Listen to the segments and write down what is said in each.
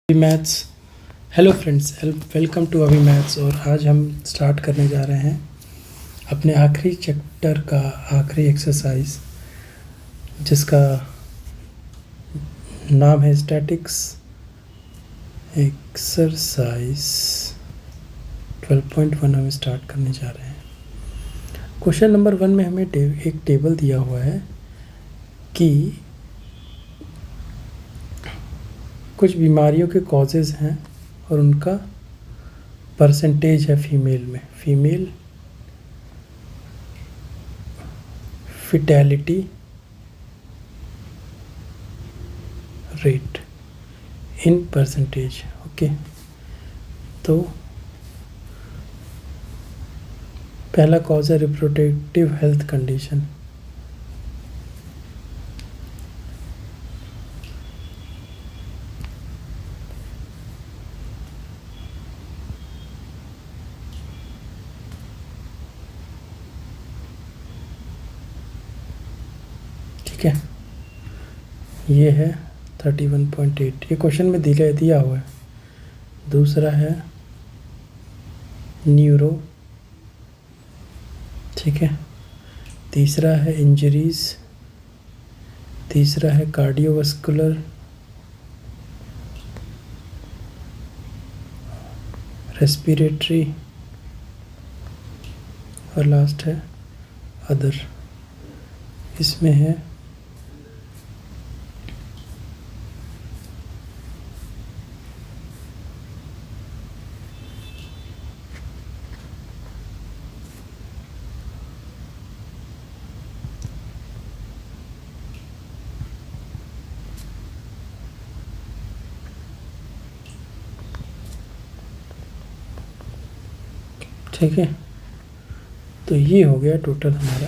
अभी maths. Hello friends, welcome to Abhi maths. और आज हम स्टार्ट करने जा रहे हैं अपने आखिरी चैप्टर का आखिरी एक्सरसाइज, जिसका नाम है स्टैटिक्स एक्सरसाइज 12.1। हम स्टार्ट करने जा रहे हैं। क्वेश्चन नंबर 1 में हमें एक टेबल दिया हुआ है कि कुछ बीमारियों के कॉजेज़ हैं और उनका परसेंटेज है फीमेल में। Female fatality rate in percentage. Okay, तो पहला कॉज है रिप्रोडक्टिव हेल्थ कंडीशन। ठीक है, ये है 31.8। ये क्वेश्चन में दिया हुआ है। दूसरा है न्यूरो। ठीक है, तीसरा है इंजरीज। तीसरा है कार्डियोवास्कुलर। रेस्पिरेटरी और लास्ट है अदर। इसमें है ठीक है। तो ये हो गया टोटल हमारा।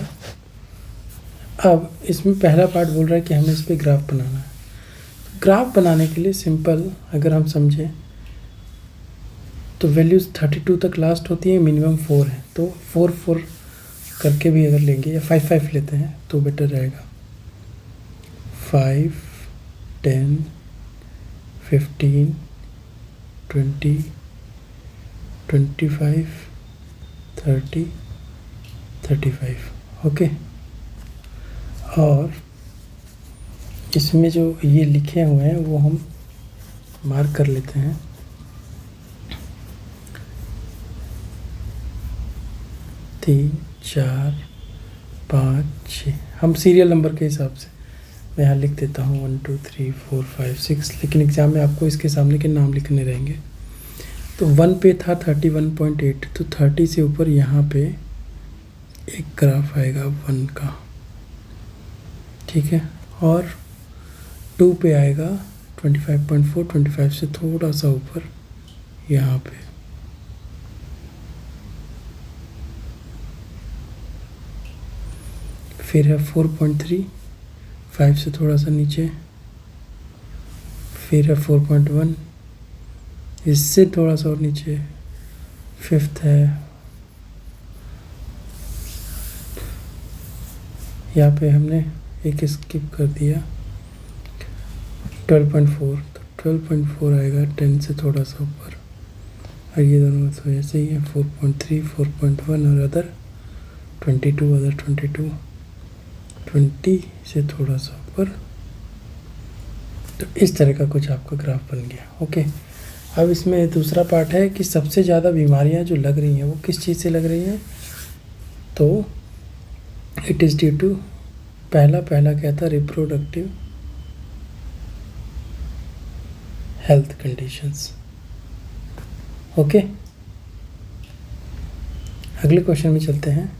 अब इसमें पहला पार्ट बोल रहा है कि हमें इस पर ग्राफ बनाना है। ग्राफ बनाने के लिए सिंपल अगर हम समझें तो वैल्यूज़ 32 तक लास्ट होती है, मिनिमम 4 है। तो 4 करके भी अगर लेंगे या 5 लेते हैं तो बेटर रहेगा। 5, 10, 15, 20, 25, 30, 35। ओके, और इसमें जो ये लिखे हुए हैं वो हम मार्क कर लेते हैं। 3, 4, 5, 6। हम सीरियल नंबर के हिसाब से मैं यहाँ लिख देता हूँ 1 2 3 4 5 6, लेकिन एग्ज़ाम में आपको इसके सामने के नाम लिखने रहेंगे। तो 1 पे था 31.8, तो 30 से ऊपर यहाँ पे एक ग्राफ आएगा 1 का। ठीक है, और 2 पे आएगा 25.4, 25 से थोड़ा सा ऊपर यहाँ पे। फिर है 4.3, 5 से थोड़ा सा नीचे। फिर है 4.1, इससे थोड़ा सा और नीचे। फिफ्थ है यहाँ पे हमने एक स्किप कर दिया 12.4, तो 12.4 आएगा 10 से थोड़ा सा ऊपर। और ये दोनों तो ऐसे ही है 4.3, 4.1 और अदर 22, अदर 22, 20 से थोड़ा सा ऊपर। तो इस तरह का कुछ आपका ग्राफ बन गया। ओके, अब इसमें दूसरा पार्ट है कि सबसे ज़्यादा बीमारियां जो लग रही हैं वो किस चीज़ से लग रही हैं। तो इट इज़ ड्यू टू पहला क्या था, रिप्रोडक्टिव हेल्थ कंडीशंस। ओके, अगले क्वेश्चन में चलते हैं।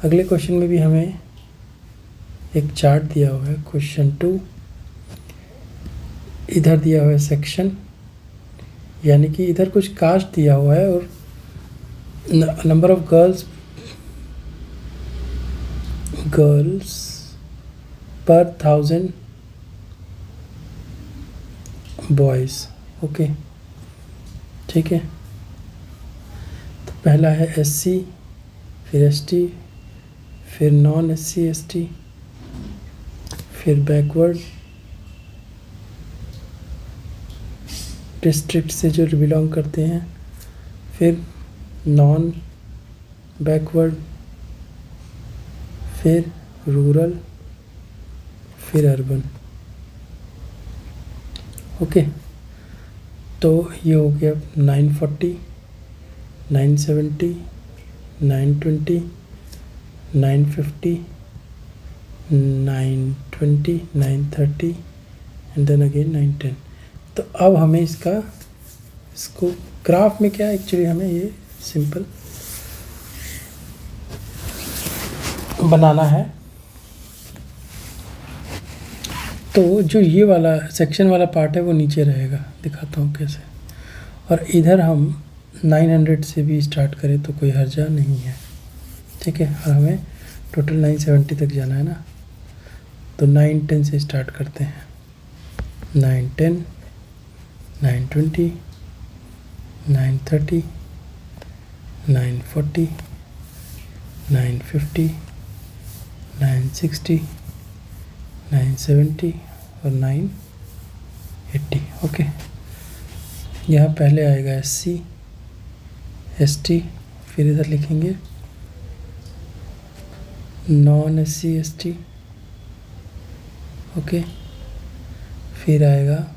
अगले क्वेश्चन में भी हमें एक चार्ट दिया हुआ है। क्वेश्चन 2, इधर दिया हुआ है सेक्शन, यानी कि इधर कुछ कास्ट दिया हुआ है और नंबर ऑफ गर्ल्स पर 1000 बॉयज़। ओके, ठीक है। तो पहला है SC, फिर ST, फिर नॉन SC ST, फिर बैकवर्ड, डिस्ट्रिक्ट से जो बिलोंग करते हैं, फिर नॉन बैकवर्ड, फिर रूरल, फिर अर्बन। ओके, तो ये हो गया 940, 970, 920, 950, 920, 930 एंड देन अगेन 910। तो अब हमें इसको ग्राफ में क्या एक्चुअली हमें ये सिंपल बनाना है। तो जो ये वाला सेक्शन वाला पार्ट है वो नीचे रहेगा, दिखाता हूँ कैसे। और इधर हम 900 से भी स्टार्ट करें तो कोई हर्जा नहीं है, ठीक है। और हमें टोटल 970 तक जाना है ना, तो 910 से स्टार्ट करते हैं। 910, 920, 930, 940, 950, 960, 970 और 980। ओके, यहाँ पहले आएगा SC, ST, फिर इधर लिखेंगे नॉन SC ST। ओके, फिर आएगा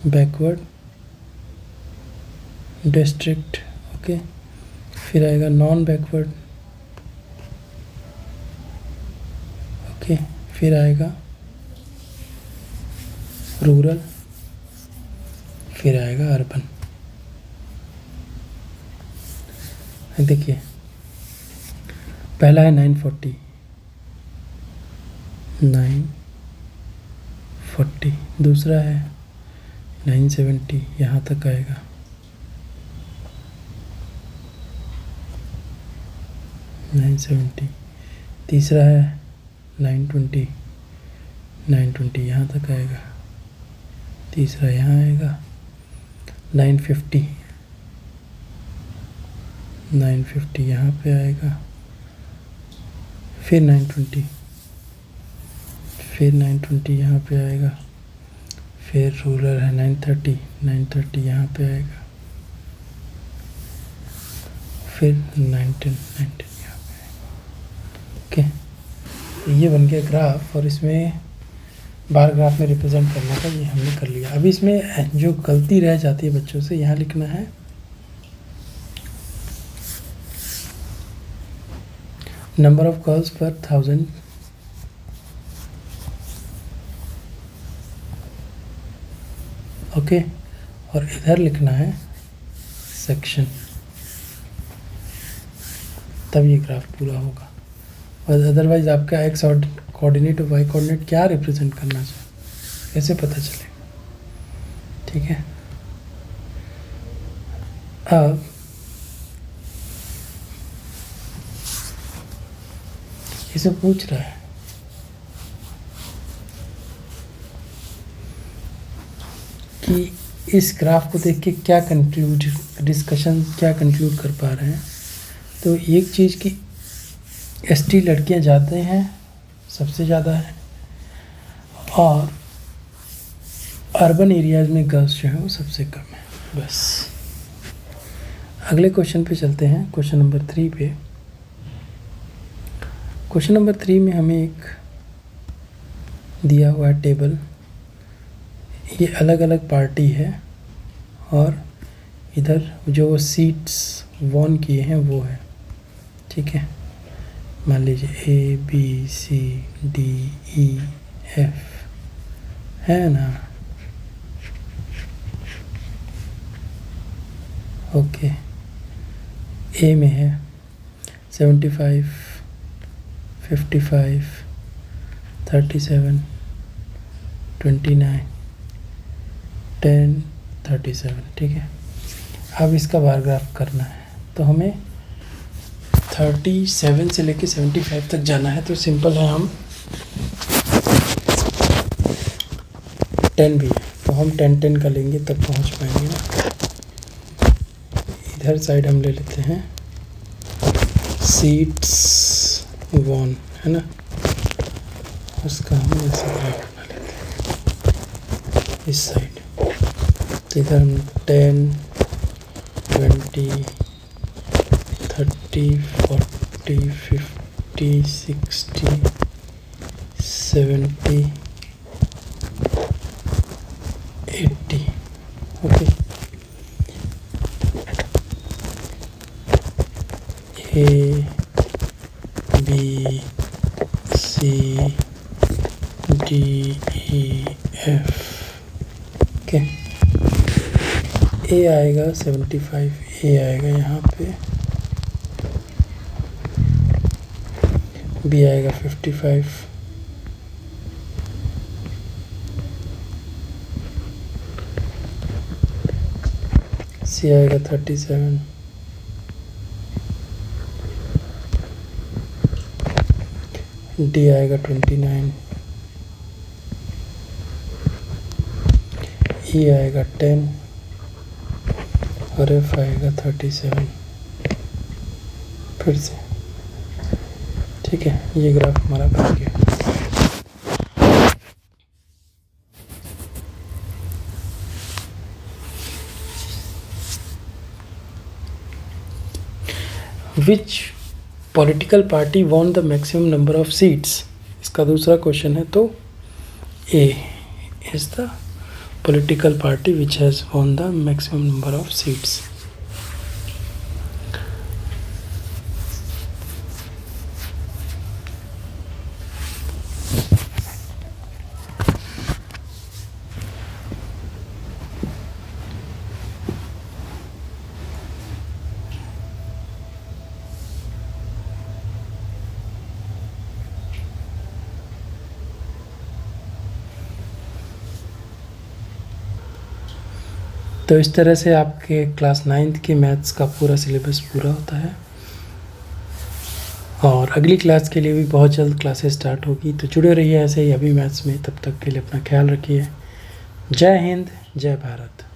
बैकवर्ड डिस्ट्रिक्ट। ओके, फिर आएगा नॉन बैकवर्ड। ओके, फिर आएगा रूरल, फिर आएगा अर्बन। देखिए पहला है 940, 940, दूसरा है 970, यहाँ तक आएगा। तीसरा है 920, 920 यहाँ तक आएगा। तीसरा यहाँ आएगा 950, 950 यहाँ पे आएगा। फिर 920, फिर 920 यहाँ पे आएगा। फिर रूरल है 930, 930 यहाँ पे आएगा। फिर 910 यहाँ पे आएगा। ओके, ये बन गया ग्राफ। और इसमें बार ग्राफ में रिप्रेजेंट करना था, ये हमने कर लिया। अभी इसमें जो गलती रह जाती है बच्चों से, यहाँ लिखना है नंबर ऑफ कॉल्स पर 1000। ओके, और इधर लिखना है सेक्शन, तब ये ग्राफ पूरा होगा। और अदरवाइज आपका एक्स कोऑर्डिनेट और वाई कोऑर्डिनेट क्या रिप्रेजेंट करना चाहिए, कैसे पता चलेगा, ठीक है। अब इसे पूछ रहा है कि इस ग्राफ को देख के क्या डिस्कशन क्या कंक्लूड कर पा रहे हैं। तो एक चीज़ की ST लड़कियां जाते हैं सबसे ज़्यादा है, और अर्बन एरियाज़ में गर्ल्स जो हैं वो सबसे कम है। बस अगले क्वेश्चन पे चलते हैं, क्वेश्चन नंबर 3 पे। क्वेश्चन नंबर 3 में हमें एक दिया हुआ है टेबल। ये अलग अलग पार्टी है और इधर जो सीट्स वॉन किए हैं वो है, ठीक है। मान लीजिए ABCDEF है ना। ओके, ए में है 75, 55, 37, 29, 10, 37, ठीक है। अब इसका बार ग्राफ करना है, तो हमें 37 से लेके 75 तक जाना है। तो सिंपल है, हम 10 भी है तो हम 10 का लेंगे तब पहुंच पाएंगे ना। इधर साइड हम ले लेते हैं सीट्स वॉन, है ना, उसका हम ऐसे ग्राफ बना लेते हैं इस साइड। इधर हम 10, 20, 30, 40, 50, 60, 70, 80. Okay. A, B, C, D, E, F. Okay A आएगा 75, ए आएगा यहाँ पे, बी आएगा 55, सी आएगा 37, डी आएगा 29, ई आएगा 10 और एफ आएगा 37। फिर से ठीक है, ये ग्राफ हमारा बन गया। Which political party won the maximum number of seats, इसका दूसरा क्वेश्चन है। तो A is the political party which has won the maximum number of seats. तो इस तरह से आपके क्लास 9th के मैथ्स का पूरा सिलेबस पूरा होता है और अगली क्लास के लिए भी बहुत जल्द क्लासेस स्टार्ट होगी। तो जुड़े रहिए ऐसे ही अभी मैथ्स में। तब तक के लिए अपना ख्याल रखिए। जय हिंद, जय भारत।